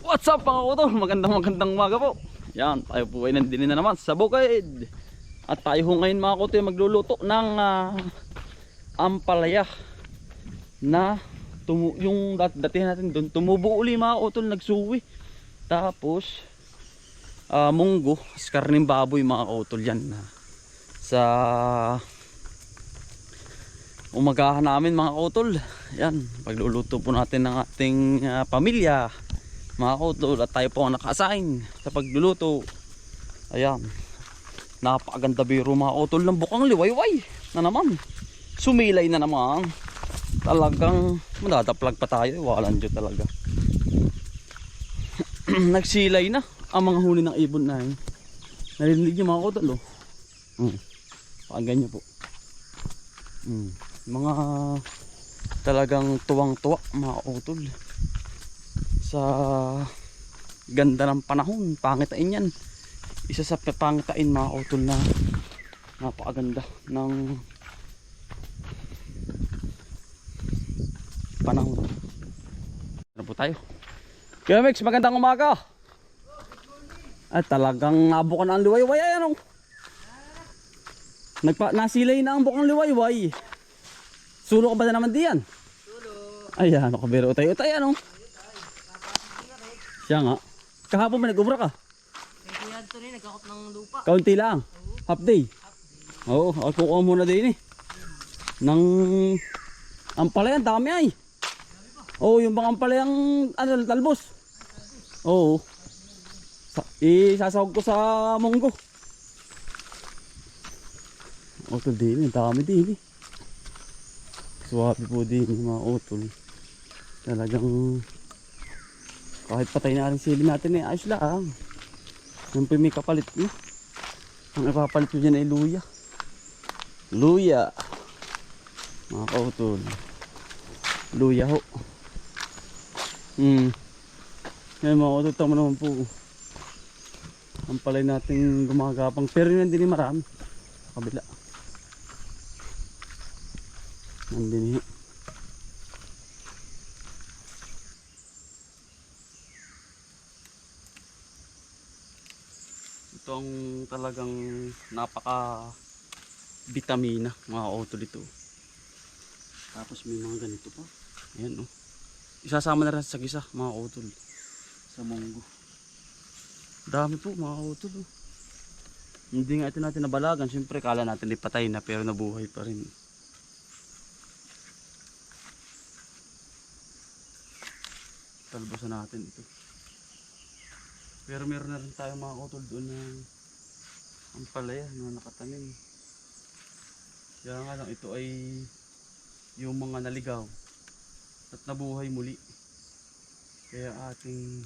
What's up mga utol? Magandang umaga po. Yan, tayo po ay nandito na naman sa bukid. At tayo ho ngayon mga utol magluluto ng ampalaya na yung dati natin doon tumubo uli mga utol, nagsuwi. Tapos munggo, karning baboy mga utol yan sa umagahan namin mga utol. Yan, pagluluto po natin ng ating pamilya mga utol, at tayo po ang naka-assign sa pagluluto. Ayan, napakaganda biro mga utol ng bukang liwayway na naman, sumilay na naman, talagang madadaplag pa tayo, walang Diyos talaga. Nagsilay na ang mga huli ng ibon na yun. Narinig niyo mga utol pakagyan niyo po. Mga talagang tuwang-tuwa mga utol sa ganda ng panahon. Pangitain yan, isa sa pangitain mga utol na napakaganda ng panahon. Ano po tayo? Kaya Mix, magandang umaga. At talagang nabukan ang liwayway. Ayan o, nasilay na ang bukang liwayway. Sulo ka ba na naman diyan? Sulo. Ayan, nakabiro tayo ano. Siya nga. Kahapon ba nag-ubra ka? Kuya Anthony, nagkakot ng lupa. Kaunti lang. Half day. Oo, ako kukuha muna din nang ampalayan, dami ay. Oo, yung bang ampalayang talbos. Oo. Isasawag ko sa munggo. Utol din, dami din Suwabe po din mga utol. Talagang kahit patay na rin sili natin ayos lang. Yung may kapalit no? Ang ipapalit mo dyan ay luya. Luya mga kautol, luya ho. Ngayon mga kautol, tama naman po ang palay natin gumagapang, pero yun din marami kabila. Nandini ito ang talagang napaka vitamina mga utol ito. Tapos may mga ganito pa. Ayan oh. Isasama na rin sa gisa mga utol sa munggo. Dami po mga utol oh. Hindi nga ito natin nabalagan. Siyempre kala natin ipatay na, pero nabuhay pa rin. Talbosan natin ito. Pero meron na rin tayo mga utol doon na ampalaya na nakatanim. Kaya nga lang ito ay yung mga naligaw at nabuhay muli. Kaya ating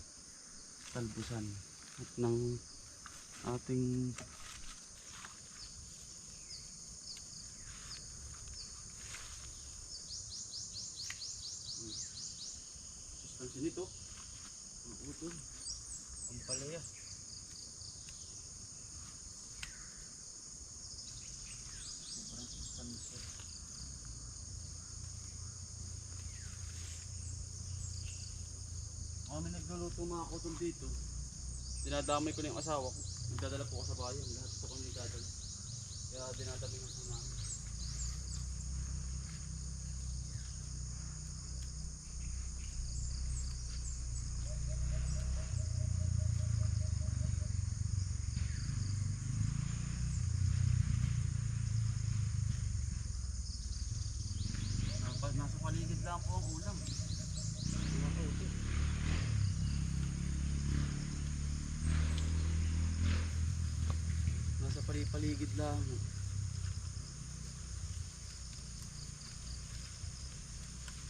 talbusan at ng ating sustansya nito mga utol, ampalaya. Sobrang sustansya. Kami nagluluto mga utol dito. Dinadamay ko na yung asawa ko. Nagdadala po ako sa bayan. Lahat po kami nagdadala. Kaya dinadamay ko po namin. Nasa paligid lang po ang ulam. Nasa paligid lang.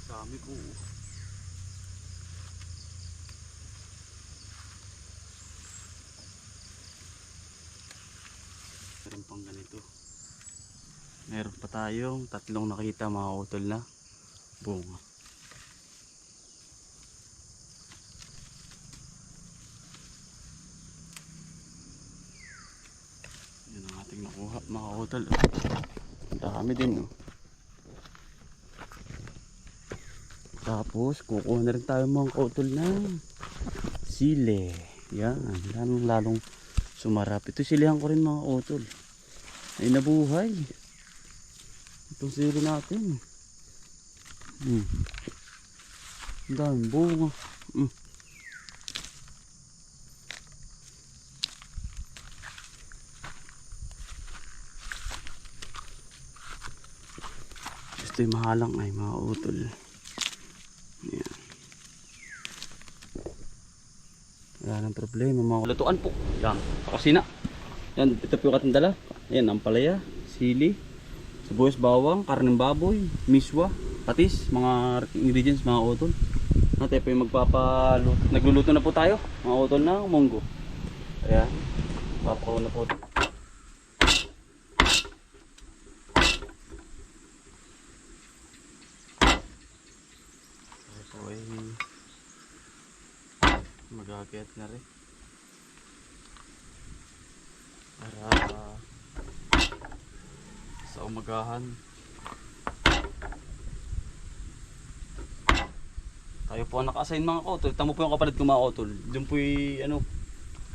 Dami po. Meron pang ganito. Meron pa tayong tatlong nakita mga utol na bunga. Yan ang ating nakuha mga utol. Ang dami din no. Tapos kukuha na rin tayo mga kautol na sile. Yan, lalong sumarap. Ito silihan ko rin mga utol. Ay nabuhay. Itong sili natin. Ang daming bunga. Gusto yung mahalang ay mga utol. Yan. Wala nang problema mga lutuan po. Yan, pakasina. Yan, ito po yung ating dala. Yan, ampalaya, sili, sibuyas, bawang, karneng baboy, miswa, patis, mga ingredients mga utol. Natin po yung nagluluto na po tayo mga utol ng munggo. Ayan, papakulo na po. Ito ay magagayat na rin para sa umagahan tayo po ang naka-assign mga kautol. Tamo po yung kapalit ko mga kautol. Diyan po yung ano,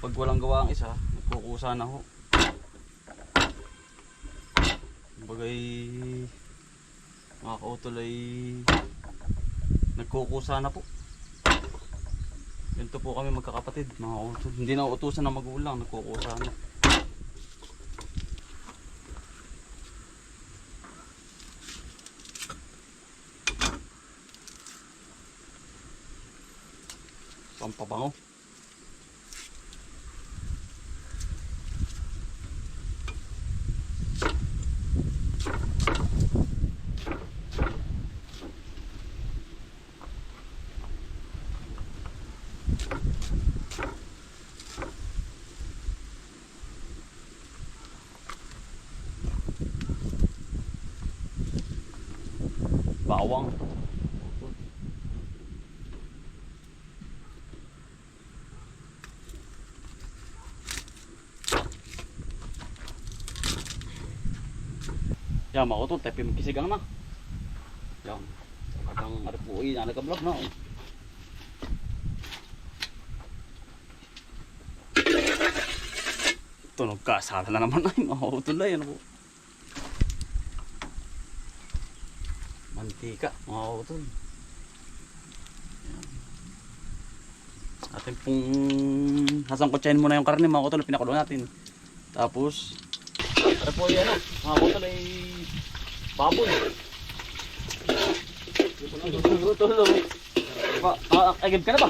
pag walang gawa ang isa nagkukusa na ho. Bagay mga kautol ay nagkukusa na po. Ganito po kami magkakapatid mga utol. Hindi na utusan ng magulang, nagkukusa na. Pampabango. Bawang. Yan mga utol, tayo magkisigang na. Yan. Ang aripuin na nagka-vlog na. Tunog ka, sala na naman ay mga utol na yan. Mantika mga utol. Yan. Atin pong hasangkotsahin muna yung karne mga utol, pinakulo natin. Tapos ano po yan mga utol ay baboy. Utol agib ka na ba?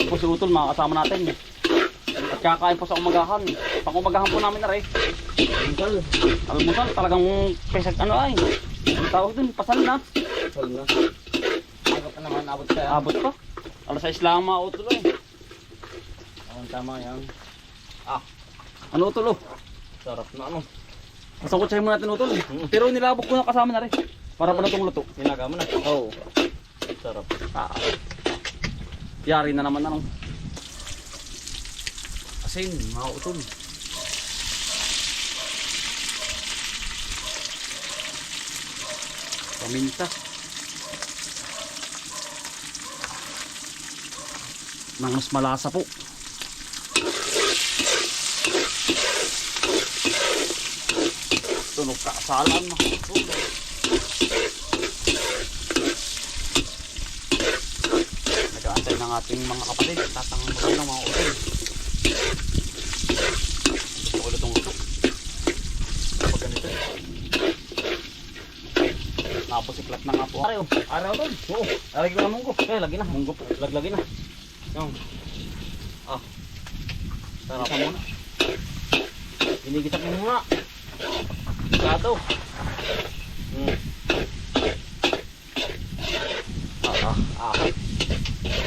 Po si utol mga kasama natin. At kakain po sa umagahan. Pang umagahan po namin na rin. Almusal talagang pesag ano ay. Ang tawag dun, pasal na. Pasal na. Abot pa naman, abot pa. Abot pa. Alas 6 lang mga utol eh. Tama yan. Ano utol oh? Sarap na ano. Masangkotsahin mo natin utol. Pero nilabog ko na kasama na rin. Para pa na itong luto. Sinaga mo na? Oo. Sarap. Yari na naman ano. Asin, mga utol. Paminta. Nang mas malasa po. Tunog kaasalan mga utol. Nag-aantay ng ating mga kapatid. Tatanggal ng mga utol. Gusto ko itong luto. Kapag ganito. Napusiklat na nga po. Araw. Araw doon. Oo. Lagi ko na munggo. Okay, lagi na. Munggo po. Lagi na. Yung. Sarap muna. Ginigitap mo muna. Gato.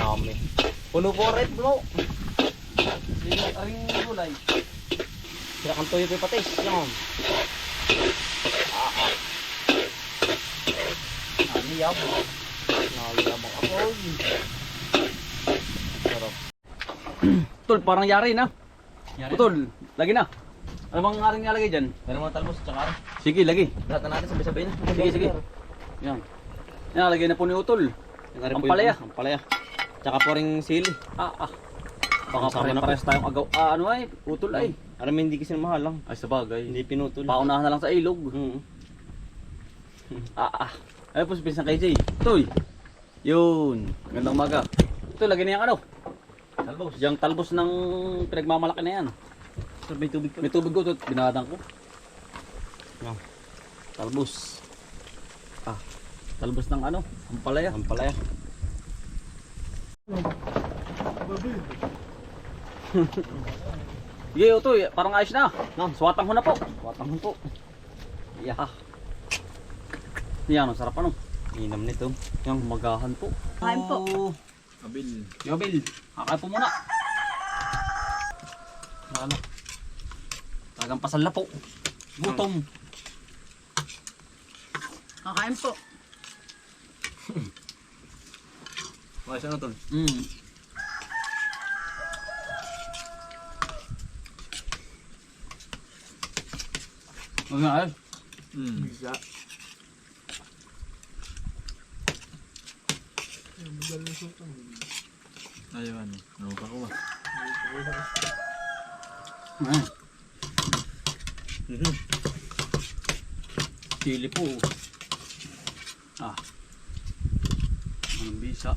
Dami. Puno po rin, bro. Sino aring gulay? Sila kang tuyo ko patis. Yan. Naliyab. Naliyab ang apoy. Sarap. Tol, parang yari na. Tol, lagi na. Ano bang aring nalagay dyan? Meron mga talbos, tsaka aring. Sige, lagi. Lahat na natin, sabay-sabay na. Sige. Yan. Yan, lagay na po ni Utol. Ang palaya. Ang palaya. Tsaka po ring sili. Baka pare-pares tayong agaw. Ano ay? Utol ay. Alam mo, hindi kasi mahalang. Ay sa bagay. Hindi pinutol. Paunahan na lang sa ilog. Ay po, pinsan kay Jay. Toy. Yun. Gandang umaga. Ito, lagyan na yung ano. Talbos. Yung talbos ng pinagmamalaki na yan. Sir, may tubig May tubig ko ito. Binadang ko. Talbos. Talbos ng ano? Ampalaya. Ampalaya. Sige, ito. Parang ayos na. No, swatang ho na po. Swatang ho po. Yeah. Yan, ang sarap ano. Inam nito. Yung magahan po. Kain po. Abil. Yobil, kakain po muna. Ano? Talagang pasal na po. Gutom. Kakain po. Ayos ano tol? Ano nga ayos? Bisa. Ayun. Naupa ko ba? Chili po. Anong bisa?